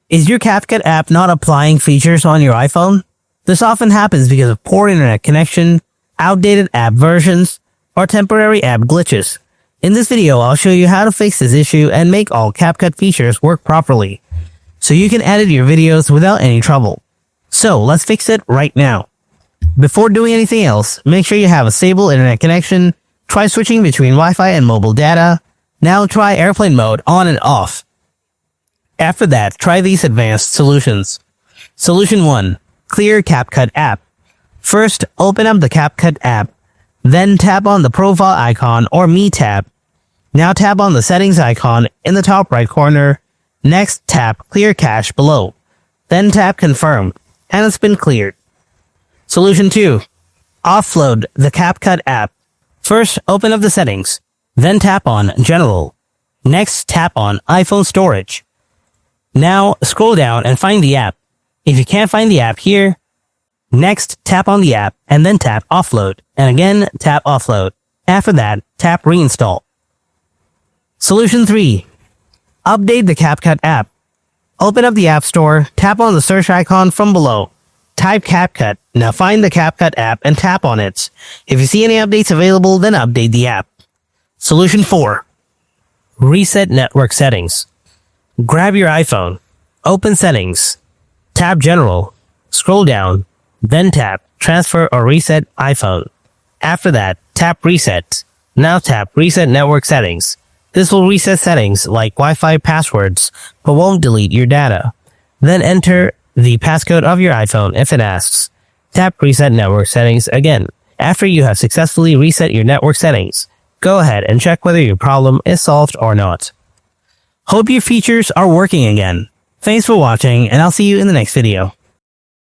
Is your CapCut app not applying features on your iPhone? This often happens because of poor internet connection, outdated app versions, or temporary app glitches. In this video, I'll show you how to fix this issue and make all CapCut features work properly, so you can edit your videos without any trouble. So let's fix it right now. Before doing anything else, make sure you have a stable internet connection. Try switching between Wi-Fi and mobile data. Now try airplane mode on and off. After that, try these advanced solutions. Solution 1. Clear CapCut app. First, open up the CapCut app. Then tap on the profile icon or Me tab. Now tap on the settings icon in the top right corner. Next, tap Clear Cache below. Then tap Confirm, and it's been cleared. Solution 2. Offload the CapCut app. First, open up the settings. Then tap on General. Next, tap on iPhone Storage. Now, scroll down and find the app. If you can't find the app here, next, tap on the app and then tap Offload. And again, tap Offload. After that, tap Reinstall. Solution 3. Update the CapCut app. Open up the App Store, tap on the search icon from below. Type CapCut. Now find the CapCut app and tap on it. If you see any updates available, then update the app. Solution 4. Reset network settings. Grab your iPhone. Open Settings. Tap General. Scroll down. Then tap Transfer or Reset iPhone. After that, tap Reset. Now tap Reset network settings. This will reset settings like Wi-Fi passwords, but won't delete your data. Then enter the passcode of your iPhone if it asks. Tap Reset network settings again. After you have successfully reset your network settings, go ahead and check whether your problem is solved or not. Hope your features are working again. Thanks for watching, and I'll see you in the next video.